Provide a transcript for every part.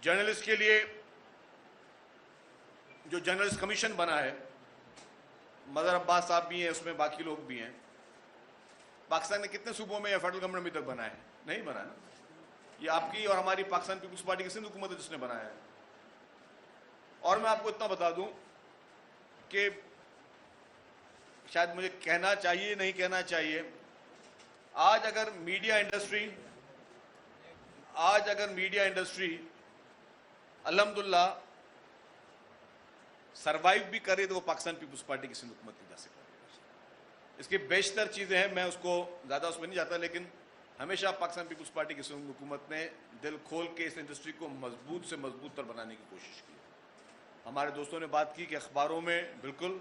Journalist کے لیے جو جرنلسٹ کمیشن بنا ہے، مظہر عباس صاحب بھی ہیں اس میں، باقی لوگ بھی ہیں. پاکستان نے کتنے صوبوں میں فیڈرل گورنمنٹ ابھی تک بنا ہے؟ نہیں بنا نا. یہ آپ کی اور ہماری پاکستان پیپلز پارٹی کی سندھ حکومت ہے جس نے بنایا ہے. اور میں آپ کو اتنا بتا دوں کہ شاید مجھے کہنا چاہیے نہیں کہنا چاہیے، آج اگر میڈیا انڈسٹری الحمدللہ سروائیو بھی کرے تو وہ پاکستان پیپلز پارٹی کی سندھ حکومت کی وجہ سے. اس کی بیشتر چیزیں ہیں، میں اس کو زیادہ اس میں نہیں جاتا، لیکن ہمیشہ پاکستان پیپلز پارٹی کی سندھ حکومت نے دل کھول کے اس انڈسٹری کو مضبوط سے مضبوط تر بنانے کی کوشش کی. ہمارے دوستوں نے بات کی کہ اخباروں میں، بالکل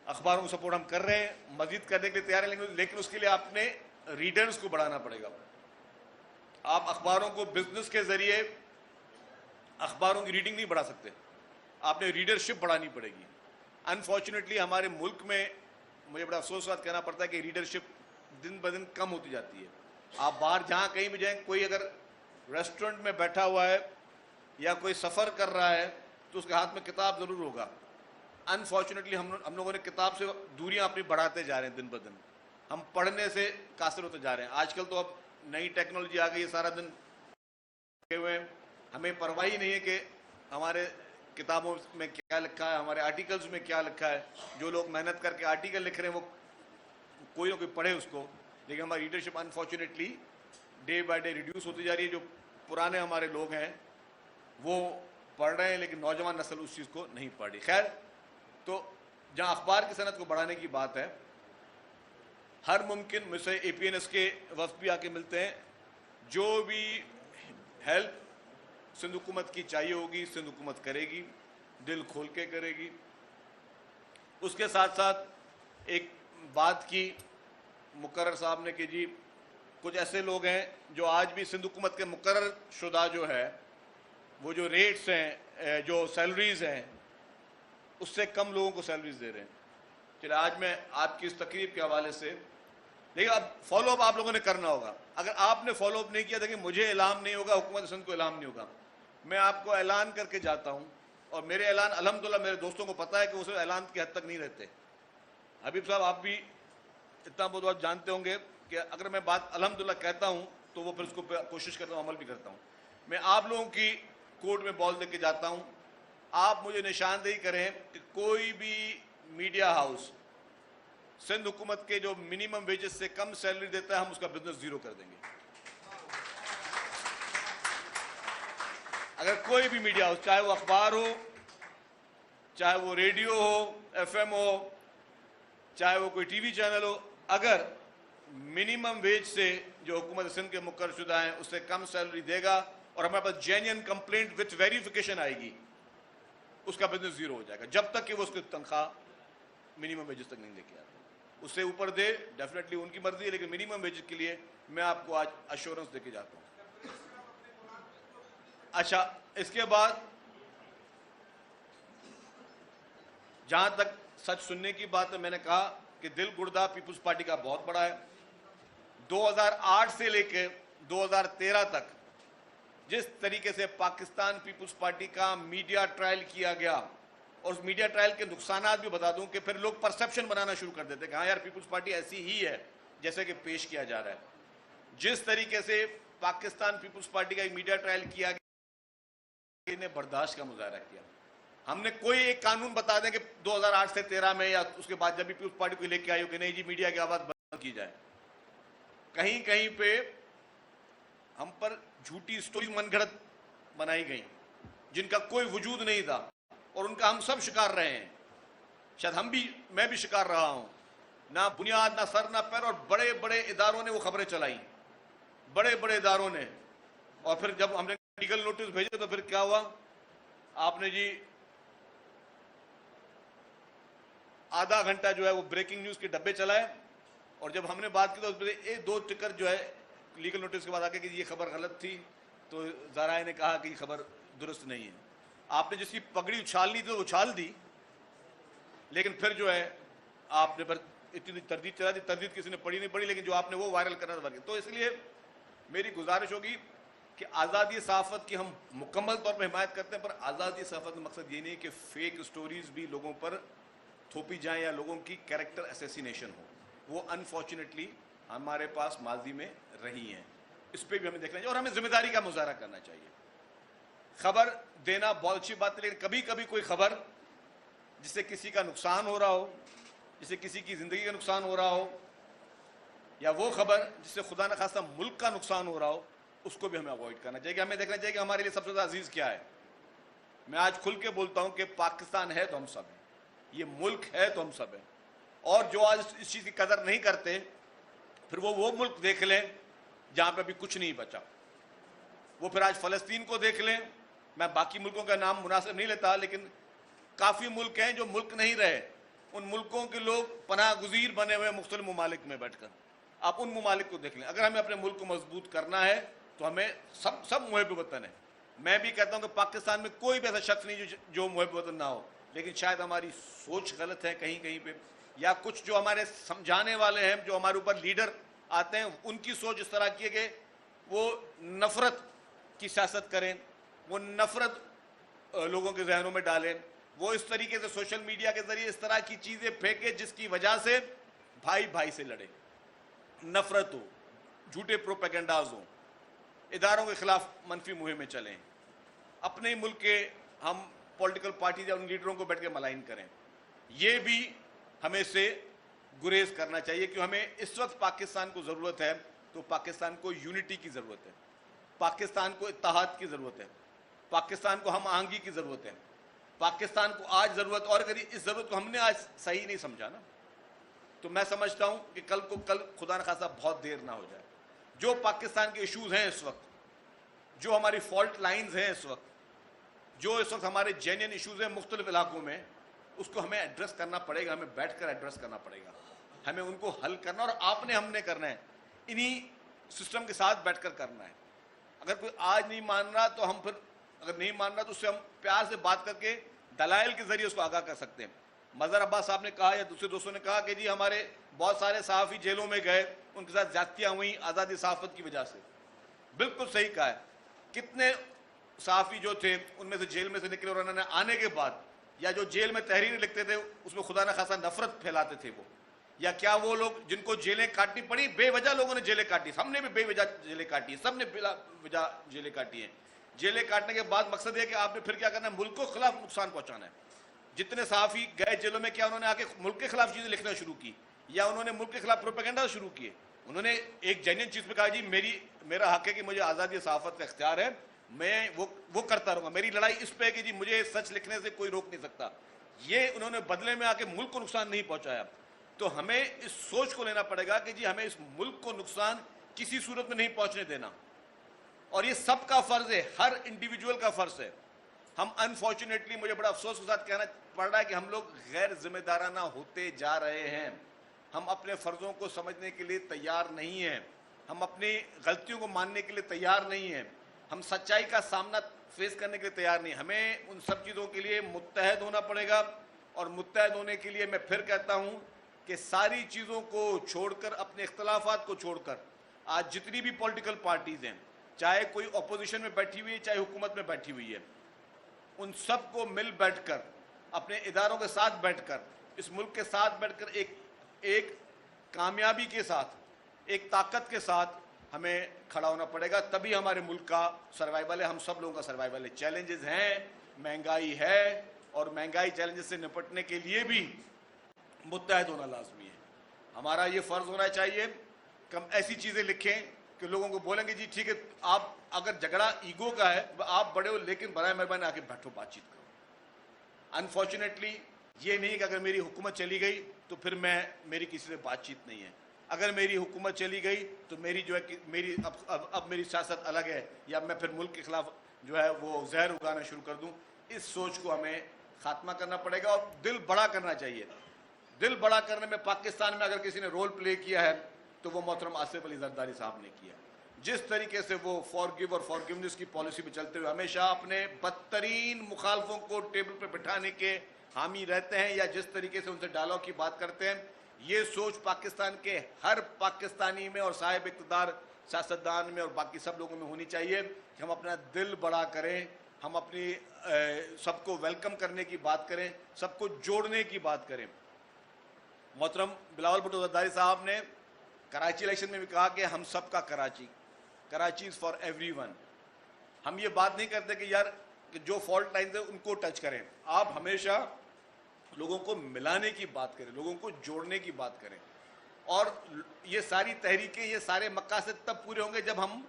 اخباروں کو سپورٹ ہم کر رہے ہیں، مزید کرنے کے لیے تیار ہیں، لیکن اس کے لیے آپ نے ریڈرز کو بڑھانا پڑے گا. آپ اخباروں کو بزنس کے ذریعے اخباروں کی ریڈنگ نہیں بڑھا سکتے، آپ نے ریڈرشپ بڑھانی پڑے گی. انفارچونیٹلی ہمارے ملک میں مجھے بڑا افسوس بات کہنا پڑتا ہے کہ ریڈرشپ دن بدن کم ہوتی جاتی ہے. آپ باہر جہاں کہیں بھی جائیں، کوئی اگر ریسٹورنٹ میں بیٹھا ہوا ہے یا کوئی سفر کر رہا ہے تو اس کے ہاتھ میں کتاب ضرور ہوگا. انفارچونیٹلی ہم لوگوں نے کتاب سے دوریاں اپنی بڑھاتے جا رہے ہیں، دن بدن ہم پڑھنے سے قاصر ہوتے جا رہے ہیں. آج کل تو اب نئی ٹیکنالوجی آ گئی ہے، سارا دن ہوئے ہمیں پرواہ ہی نہیں ہے کہ ہمارے کتابوں میں کیا لکھا ہے، ہمارے آرٹیکلز میں کیا لکھا ہے. جو لوگ محنت کر کے آرٹیکل لکھ رہے ہیں وہ کوئی نہ کوئی پڑھے اس کو، لیکن ہماری readership unfortunately day by day reduce ہوتی جا رہی ہے. جو پرانے ہمارے لوگ ہیں وہ پڑھ رہے ہیں لیکن نوجوان نسل اس چیز کو نہیں پڑھ رہی. خیر، تو جہاں اخبار کی صنعت کو بڑھانے کی بات ہے، ہر ممکن مجھ سے APNS کے وفد بھی آ کے ملتے ہیں، جو بھی ہیلپ سندھ حکومت کی چاہیے ہوگی سندھ حکومت کرے گی، دل کھول کے کرے گی. اس کے ساتھ ساتھ ایک بات کی مقرر صاحب نے کہ جی کچھ ایسے لوگ ہیں جو آج بھی سندھ حکومت کے مقرر شدہ جو ہے وہ جو ریٹس ہیں، جو سیلریز ہیں، اس سے کم لوگوں کو سیلریز دے رہے ہیں. چلے آج میں آپ کی اس تقریب کے حوالے سے، لیکن اب فالو اپ آپ لوگوں نے کرنا ہوگا. اگر آپ نے فالو اپ نہیں کیا دیکھیں مجھے اعلان نہیں ہوگا، حکومت سندھ کو اعلان نہیں ہوگا. میں آپ کو اعلان کر کے جاتا ہوں، اور میرے اعلان الحمدللہ میرے دوستوں کو پتہ ہے کہ وہ صرف اعلان کی حد تک نہیں رہتے. حبیب صاحب آپ بھی اتنا بہت بات جانتے ہوں گے کہ اگر میں بات الحمدللہ کہتا ہوں تو وہ پھر اس کو کوشش کرتا ہوں، عمل بھی کرتا ہوں. میں آپ لوگوں کی کورٹ میں بال دے کے جاتا ہوں. آپ مجھے نشاندہی کریں کہ کوئی بھی میڈیا ہاؤس سندھ حکومت کے جو منیمم ویجز سے کم سیلری دیتا ہے ہم اس کا بزنس زیرو کر دیں گے. اگر کوئی بھی میڈیا ہاؤس، چاہے وہ اخبار ہو، چاہے وہ ریڈیو ہو، FM ہو، چاہے وہ کوئی TV چینل ہو، اگر منیمم ویج سے جو حکومت سندھ کے مقرر شدہ ہیں اس سے کم سیلری دے گا اور ہمارے پاس جینین کمپلینٹ وتھ ویریفیکیشن آئے گی، اس کا بزنس زیرو ہو جائے گا، جب تک کہ وہ اس کی تنخواہ منیمم ویجز تک نہیں لے کے آتا. اس سے اوپر دے ڈیفینیٹلی ان کی مرضی ہے، لیکن منیمم ویج کے لیے میں آپ کو آج ایشورنس دے کے جاتا ہوں. اچھا، اس کے بعد جہاں تک سچ سننے کی بات ہے، میں نے کہا کہ دل گردہ پیپلز پارٹی کا بہت بڑا ہے. 2008 سے لے کے 2013 تک جس طریقے سے پاکستان پیپلز پارٹی کا میڈیا ٹرائل کیا گیا، اور اس میڈیا ٹرائل کے نقصانات بھی بتا دوں کہ پھر لوگ پرسپشن بنانا شروع کر دیتے کہ ہاں یار پیپلز پارٹی ایسی ہی ہے جیسے کہ پیش کیا جا رہا ہے. جس طریقے سے پاکستان پیپلز پارٹی کا ایک میڈیا ٹرائل کیا گیا، نے برداشت کا مظاہرہ کیا. ہم نے کوئی ایک قانون بتا دیں کہ 2008 سے 13 میں یا اس کے بعد جب بھی پیپلز پارٹی کو لے کے آئی ہو کہ نہیں جی میڈیا کی آواز بند کی جائے. کہیں کہیں پہ ہم پر جھوٹی سٹوری من گھڑت بنائی گئی جن کا کوئی وجود نہیں تھا، اور ان کا ہم سب شکار رہے ہیں. شاید میں بھی شکار رہا ہوں. نہ بنیاد، نہ سر، نہ پیر، اور بڑے بڑے اداروں نے وہ خبریں چلائیں، بڑے بڑے اداروں نے. اور پھر جب ہم نے لیگل نوٹس بھیجے تو پھر کیا ہوا؟ آپ نے جی آدھا گھنٹہ جو ہے وہ بریکنگ نیوز کے ڈبے چلائے، اور جب ہم نے بات کی تو اس میں ایک دو ٹکر جو ہے لیگل نوٹس کے بعد آ کے کہ یہ خبر غلط تھی، تو ذرائع نے کہا کہ یہ خبر درست نہیں ہے. آپ نے جس کی پگڑی اچھالنی تھی وہ اچھال دی، لیکن پھر جو ہے آپ نے اتنی تردید چلا دی. تردید کسی نے پڑھی نہیں پڑھی، لیکن جو آپ نے وہ وائرل کرنا تھا. تو اس لیے میری گزارش ہوگی کہ آزادی صحافت کی ہم مکمل طور پر حمایت کرتے ہیں، پر آزادی صحافت کا مقصد یہ نہیں کہ فیک سٹوریز بھی لوگوں پر تھوپی جائیں یا لوگوں کی کیریکٹر اسیسینیشن ہو. وہ انفارچونیٹلی ہمارے پاس ماضی میں رہی ہیں. اس پہ بھی ہمیں دیکھنا چاہیے اور ہمیں ذمہ داری کا مظاہرہ کرنا چاہیے. خبر دینا بہت اچھی بات ہے، لیکن کبھی کبھی کوئی خبر جس سے کسی کا نقصان ہو رہا ہو، جس سے کسی کی زندگی کا نقصان ہو رہا ہو، یا وہ خبر جس سے خدا نخواستہ ملک کا نقصان ہو رہا ہو، اس کو بھی ہمیں اوائڈ کرنا چاہیے. ہمیں دیکھنا چاہیے کہ ہمارے لیے سب سے زیادہ عزیز کیا ہے. میں آج کھل کے بولتا ہوں کہ پاکستان ہے تو ہم سب ہیں، یہ ملک ہے تو ہم سب ہیں. اور جو آج اس چیز کی قدر نہیں کرتے، پھر وہ ملک دیکھ لیں جہاں پہ ابھی کچھ نہیں بچا. وہ پھر آج فلسطین کو دیکھ لیں. میں باقی ملکوں کا نام مناسب نہیں لیتا، لیکن کافی ملک ہیں جو ملک نہیں رہے. ان ملکوں کے لوگ پناہ گزیر بنے ہوئے مختلف ممالک میں بیٹھ کر. آپ ان ممالک کو دیکھ لیں. اگر ہمیں اپنے ملک کو مضبوط کرنا ہے تو ہمیں سب محب وطن ہیں. میں بھی کہتا ہوں کہ پاکستان میں کوئی بھی ایسا شخص نہیں جو محب وطن نہ ہو، لیکن شاید ہماری سوچ غلط ہے کہیں پہ، یا کچھ جو ہمارے سمجھانے والے ہیں، جو ہمارے اوپر لیڈر آتے ہیں، ان کی سوچ اس طرح کی ہے کہ وہ نفرت کی سیاست کریں، وہ نفرت لوگوں کے ذہنوں میں ڈالیں، وہ اس طریقے سے سوشل میڈیا کے ذریعے اس طرح کی چیزیں پھینکے جس کی وجہ سے بھائی بھائی سے لڑے، نفرت ہو، جھوٹے پروپیگنڈاز ہوں، اداروں کے خلاف منفی مہمیں چلیں. اپنے ہی ملک کے ہم پولیٹیکل پارٹیز یا ان لیڈروں کو بیٹھ کے ملائن کریں. یہ بھی ہمیں سے گریز کرنا چاہیے کہ ہمیں اس وقت پاکستان کو ضرورت ہے تو پاکستان کو یونٹی کی ضرورت ہے، پاکستان کو اتحاد کی ضرورت ہے، پاکستان کو ہم آہنگی کی ضرورت ہے. پاکستان کو آج ضرورت، اور اگر اس ضرورت کو ہم نے آج صحیح نہیں سمجھا نا، تو میں سمجھتا ہوں کہ کل خدا نخواستہ بہت دیر نہ ہو جائے. جو پاکستان کے ایشوز ہیں اس وقت، جو ہماری فالٹ لائنز ہیں اس وقت، جو اس وقت ہمارے جینین ایشوز ہیں مختلف علاقوں میں، اس کو ہمیں ایڈریس کرنا پڑے گا. ہمیں بیٹھ کر ایڈریس کرنا پڑے گا، ہمیں ان کو حل کرنا، اور آپ نے ہم نے کرنا ہے. انہی سسٹم کے ساتھ بیٹھ کر کرنا ہے. اگر کوئی آج نہیں مان رہا تو ہم پھر، اگر نہیں مان رہا تو اس سے ہم پیار سے بات کر کے دلائل کے ذریعے اس کو آگاہ کر سکتے ہیں. مظہر عباس صاحب نے کہا یا دوسرے دوستوں نے کہا کہ جی ہمارے بہت سارے صحافی جیلوں میں گئے، ان کے ساتھ زیادتیاں ہوئیں آزادی صحافت کی وجہ سے. بالکل صحیح کہا ہے. کتنے صحافی جو تھے ان میں سے جیل میں سے نکلے اور انہوں نے آنے کے بعد، یا جو جیل میں تحریریں لکھتے تھے اس میں خدا نخواستہ نفرت پھیلاتے تھے وہ، یا کیا وہ لوگ جن کو جیلیں کاٹنی پڑی، بے وجہ لوگوں نے جیلیں کاٹی، ہم نے بھی بے وجہ جیلیں کاٹی، سب نے بلا وجہ جیلیں کاٹی ہیں. جیلیں کاٹنے کے بعد مقصد یہ کہ آپ نے پھر کیا کرنا ہے، ملک کو خلاف نقصان پہنچانا ہے. جتنے صحافی گئے جیلوں میں، کیا انہوں نے آ کے ملک کے خلاف چیزیں لکھنا شروع کی، یا انہوں نے ملک کے خلاف پروپیگنڈا شروع کیے؟ انہوں نے ایک جینین چیز پہ کہا جی میرا حق ہے کہ مجھے آزادی صحافت کا اختیار ہے، میں وہ کرتا رہوں گا. میری لڑائی اس پہ ہے کہ جی مجھے سچ لکھنے سے کوئی روک نہیں سکتا. یہ انہوں نے بدلے میں آ کے ملک کو نقصان نہیں پہنچایا. تو ہمیں اس سوچ کو لینا پڑے گا کہ جی ہمیں اس ملک کو نقصان کسی صورت میں نہیں پہنچنے دینا، اور یہ سب کا فرض ہے، ہر انڈیویجول کا فرض ہے. ہم انفارچونیٹلی، مجھے بڑا افسوس کے ساتھ کہنا پڑ رہا ہے کہ ہم لوگ غیر ذمہ دارانہ ہوتے جا رہے ہیں. ہم اپنے فرضوں کو سمجھنے کے لیے تیار نہیں ہیں، ہم اپنی غلطیوں کو ماننے کے لیے تیار نہیں ہیں، ہم سچائی کا سامنا فیس کرنے کے لیے تیار نہیں. ہمیں ان سب چیزوں کے لیے متحد ہونا پڑے گا. اور متحد ہونے کے لیے میں پھر کہتا ہوں کہ ساری چیزوں کو چھوڑ کر، اپنے اختلافات کو چھوڑ کر، آج جتنی بھی پولیٹیکل پارٹیز ہیں، چاہے کوئی اپوزیشن میں بیٹھی ہوئی ہے چاہے حکومت میں بیٹھی ہوئی ہے، ان سب کو مل بیٹھ کر، اپنے اداروں کے ساتھ بیٹھ کر، اس ملک کے ساتھ بیٹھ کر ایک کامیابی کے ساتھ، ایک طاقت کے ساتھ ہمیں کھڑا ہونا پڑے گا. تبھی ہمارے ملک کا سروائیول ہے، ہم سب لوگوں کا سروائیول ہے. چیلنجز ہیں، مہنگائی ہے، اور مہنگائی چیلنجز سے نپٹنے کے لیے بھی متحد ہونا لازمی ہے. ہمارا یہ فرض ہونا چاہیے کہ ہم ایسی چیزیں لکھیں کہ لوگوں کو بولیں گے جی ٹھیک ہے، آپ اگر جھگڑا ایگو کا ہے، آپ بڑے ہو، لیکن برائے مہربانی آ کے بیٹھو، بات چیت کرو. انفارچونیٹلی یہ نہیں کہ اگر میری حکومت چلی گئی تو پھر میری کسی سے بات چیت نہیں ہے. اگر میری حکومت چلی گئی تو میری جو ہے میری اب میری سیاست الگ ہے، یا میں پھر ملک کے خلاف جو ہے وہ زہر اگانا شروع کر دوں. اس سوچ کو ہمیں خاتمہ کرنا پڑے گا، اور دل بڑا کرنا چاہیے. دل بڑا کرنے میں پاکستان میں اگر کسی نے رول پلے کیا ہے تو وہ محترم آصف علی زرداری صاحب نے کیا. جس طریقے سے وہ فارگیو اور فارگیونیس کی پالیسی پہ چلتے ہوئے ہمیشہ اپنے بدترین مخالفوں کو ٹیبل پہ بٹھانے کے حامی رہتے ہیں، یا جس طریقے سے ان سے ڈائلاگ کی بات کرتے ہیں، یہ سوچ پاکستان کے ہر پاکستانی میں اور صاحب اقتدار سیاستدان میں اور باقی سب لوگوں میں ہونی چاہیے کہ ہم اپنا دل بڑا کریں, ہم اپنی سب کو ویلکم کرنے کی بات کریں, سب کو جوڑنے کی بات کریں. محترم بلاول بھٹو زرداری صاحب نے کراچی الیکشن میں بھی کہا کہ ہم سب کا Karachi is for every one. ہم یہ بات نہیں کرتے کہ یار کہ جو فالٹ لائنز ہیں ان کو ٹچ کریں. آپ ہمیشہ لوگوں کو ملانے کی بات کریں, لوگوں کو جوڑنے کی بات کریں. اور یہ ساری تحریکیں, یہ سارے مقاصد تب پورے ہوں گے جب ہم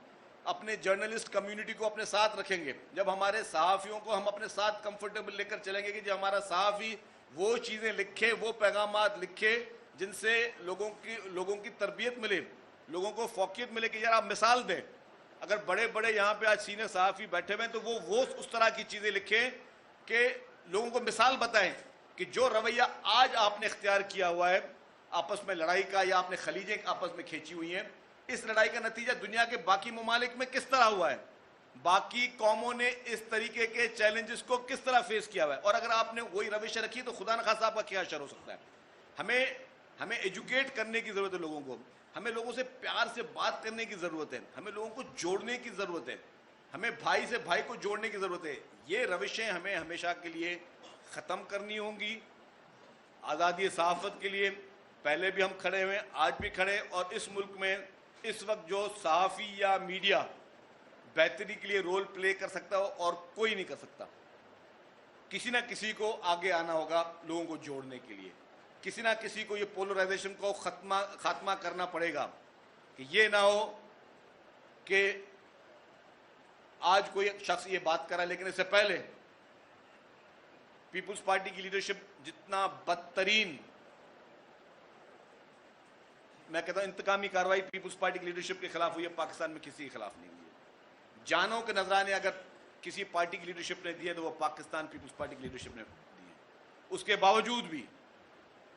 اپنے جرنلسٹ کمیونٹی کو اپنے ساتھ رکھیں گے, جب ہمارے صحافیوں کو ہم اپنے ساتھ کمفرٹیبل لے کر چلیں گے کہ جب ہمارا صحافی وہ چیزیں لکھے, وہ پیغامات لکھے جن سے لوگوں کی تربیت ملے, لوگوں کو فوقیت ملے کہ یار آپ مثال دیں. اگر بڑے بڑے یہاں پہ آج سینئر صحافی بیٹھے ہوئے ہیں تو وہ اس طرح کی چیزیں لکھیں کہ لوگوں کو مثال بتائیں کہ جو رویہ آج آپ نے اختیار کیا ہوا ہے آپس میں لڑائی کا, یا آپ نے خلیجیں آپس میں کھینچی ہوئی ہیں, اس لڑائی کا نتیجہ دنیا کے باقی ممالک میں کس طرح ہوا ہے, باقی قوموں نے اس طریقے کے چیلنجز کو کس طرح فیس کیا ہوا ہے. اور اگر آپ نے وہی روش رکھی تو خدا نخواستہ آپ کا کیا اثر ہو سکتا ہے. ہمیں ایجوکیٹ کرنے کی ضرورت ہے لوگوں کو, ہمیں لوگوں سے پیار سے بات کرنے کی ضرورت ہے, ہمیں لوگوں کو جوڑنے کی ضرورت ہے, ہمیں بھائی سے بھائی کو جوڑنے کی ضرورت ہے. یہ روشیں ہمیں ہمیشہ کے لیے ختم کرنی ہوں گی. آزادی صحافت کے لیے پہلے بھی ہم کھڑے ہوئے, آج بھی کھڑے, اور اس ملک میں اس وقت جو صحافی یا میڈیا بہتری کے لیے رول پلے کر سکتا ہو اور کوئی نہیں کر سکتا. کسی نہ کسی کو آگے آنا ہوگا لوگوں کو جوڑنے کے لیے, کسی نہ کسی کو یہ پولرائزیشن کو خاتمہ کرنا پڑے گا کہ یہ نہ ہو کہ آج کوئی شخص یہ بات کرا لیکن اس سے پہلے پیپلز پارٹی کی لیڈرشپ جتنا بدترین, میں کہتا ہوں انتقامی کارروائی پیپلز پارٹی کی لیڈرشپ کے خلاف ہوئی ہے, پاکستان میں کسی کے خلاف نہیں ہوئی ہے. جانوں کے نذرانے اگر کسی پارٹی کی لیڈرشپ نے دیے تو وہ پاکستان پیپلز پارٹی کی لیڈرشپ نے دی ہے. اس کے باوجود بھی,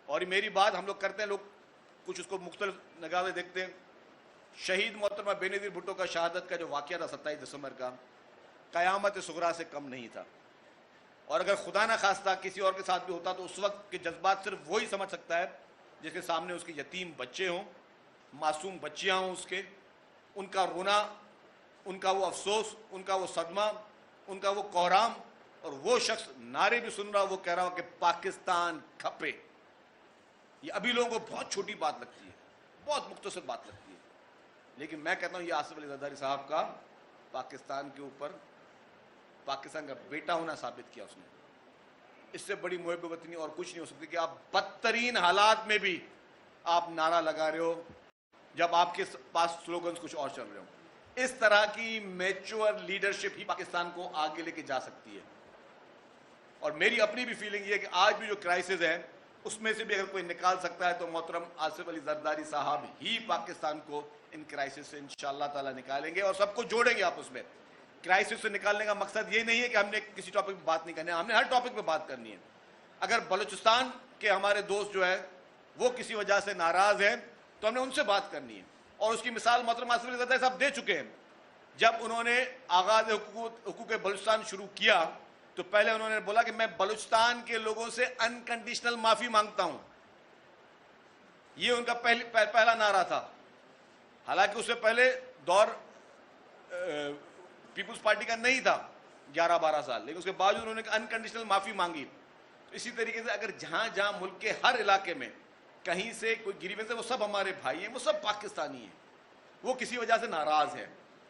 اور میری بات ہم لوگ کرتے ہیں, لوگ کچھ اس کو مختلف نگاہ سے دیکھتے ہیں, شہید محترمہ بے نظیر بھٹو کا شہادت کا جو واقعہ تھا 27 دسمبر کا, قیامت صغریٰ سے کم نہیں تھا. اور اگر خدا نہ خواستہ کسی اور کے ساتھ بھی ہوتا تو اس وقت کے جذبات صرف وہی سمجھ سکتا ہے جس کے سامنے اس کے یتیم بچے ہوں, معصوم بچیاں ہوں, اس کے ان کا رونا, ان کا وہ افسوس, ان کا وہ صدمہ, ان کا وہ کوہرام, اور وہ شخص نعرے بھی سن رہا, وہ کہہ رہا ہو کہ پاکستان کھپے. یہ ابھی لوگوں کو بہت چھوٹی بات لگتی ہے, بہت مختصر بات لگتی ہے, لیکن میں کہتا ہوں یہ آصف علی زرداری صاحب کا پاکستان کے اوپر پاکستان کا بیٹا ہونا ثابت کیا اس نے. اس سے بڑی محب وطنی اور کچھ نہیں ہو سکتی کہ آپ بدترین حالات میں بھی آپ نعرہ لگا رہے ہو جب آپ کے پاس سلوگنز کچھ اور چل رہے ہوں. اس طرح کی میچور لیڈرشپ ہی پاکستان کو آگے لے کے جا سکتی ہے. اور میری اپنی بھی فیلنگ یہ ہے کہ آج بھی جو کرائسس ہے اس میں سے بھی اگر کوئی نکال سکتا ہے تو محترم آصف علی زرداری صاحب ہی پاکستان کو ان کرائسس سے انشاءاللہ تعالی نکالیں گے اور سب کو جوڑیں گے آپس میں. کرائسس سے نکالنے کا مقصد یہ نہیں ہے کہ ہم نے کسی ٹاپک پہ بات نہیں کرنی ہے, ہم نے ہر ٹاپک پہ بات کرنی ہے. اگر بلوچستان کے ہمارے دوست جو ہے وہ کسی وجہ سے ناراض ہیں تو ہم نے ان سے بات کرنی ہے, اور اس کی مثال محترم آصف علی زرداری صاحب دے چکے ہیں. جب انہوں نے آغاز حقوق بلوچستان شروع کیا تو پہلے انہوں نے بولا کہ میں بلوچستان کے لوگوں سے انکنڈیشنل معافی مانگتا ہوں. یہ ان کا پہلا نعرہ تھا. حالانکہ اس سے پہلے دور پیپلز پارٹی کا نہیں تھا 11-12 سال, لیکن اس کے باوجود انہوں نے انکنڈیشنل معافی مانگی. اسی طریقے سے اگر جہاں جہاں ملک کے ہر علاقے میں کہیں سے کوئی گریوینس ہے, وہ سب ہمارے بھائی ہیں, وہ سب پاکستانی ہیں, وہ کسی وجہ سے ناراض ہیں,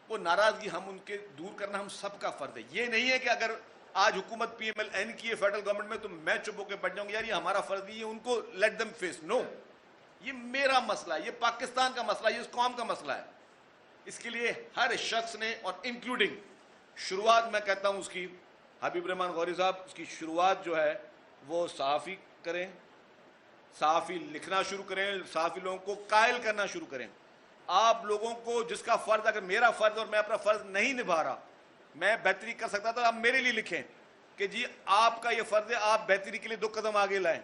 وہ ناراضگی ہم ان کے دور کرنا ہم سب کا فرض ہے. یہ نہیں ہے کہ اگر آج حکومت پی ایم ایل این کی ہے فیڈرل گورنمنٹ میں تو میں چپ ہو کے بیٹھ جاؤں گا, یار یہ ہمارا فرض نہیں ہے, ان کو لیٹ دم فیس. نو, یہ میرا مسئلہ ہے, یہ پاکستان کا مسئلہ ہے, یہ اس قوم کا مسئلہ ہے. اس کے لیے ہر شخص نے, اور انکلوڈنگ شروعات میں کہتا ہوں اس کی حبیب الرحمان غوری صاحب, اس کی شروعات جو ہے وہ صحافی کریں, صحافی لکھنا شروع کریں, صحافی لوگوں کو قائل کرنا شروع کریں. آپ لوگوں کو جس کا فرض, اگر میرا فرض اور میں اپنا فرض نہیں نبھا رہا, میں بہتری کر سکتا تو آپ میرے لیے لکھیں کہ جی آپ کا یہ فرض ہے, آپ بہتری کے لیے 2 قدم آگے لائیں.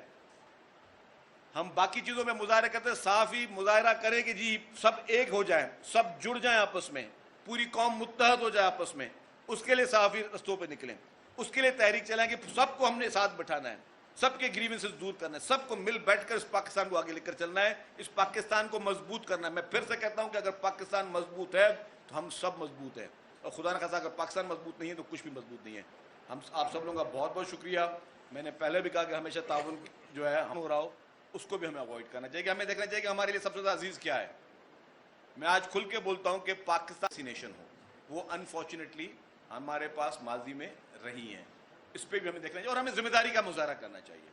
ہم باقی چیزوں میں مظاہرہ کرتے ہیں, صحافی مظاہرہ کریں کہ جی سب ایک ہو جائیں, سب جڑ جائیں آپس میں, پوری قوم متحد ہو جائے آپس میں. اس کے لیے صحافی رستوں پہ نکلیں, اس کے لیے تحریک چلائیں کہ سب کو ہم نے ساتھ بٹھانا ہے. سب کے گریونسز دور کرنا ہے, سب کو مل بیٹھ کر اس پاکستان کو آگے لے کر چلنا ہے, اس پاکستان کو مضبوط کرنا ہے. میں پھر سے کہتا ہوں کہ اگر پاکستان مضبوط ہے تو ہم سب مضبوط ہیں, اور خدا نہ خاصا اگر پاکستان مضبوط نہیں ہے تو کچھ بھی مضبوط نہیں ہے. ہم آپ سب لوگوں کا بہت بہت شکریہ. میں نے پہلے بھی کہا کہ ہمیشہ تعاون جو ہے ہم ہو رہا ہو, اس کو بھی ہمیں اوائڈ کرنا چاہیے, کہ ہمیں دیکھنا چاہیے کہ ہمارے لیے سب سے زیادہ عزیز کیا ہے. میں آج کھل کے بولتا ہوں کہ پاکستان سی نیشن ہو, وہ انفارچونیٹلی ہمارے پاس ماضی میں رہی ہیں, اس پہ بھی ہمیں دیکھنا چاہیے اور ہمیں ذمہ داری کا مظاہرہ کرنا چاہیے.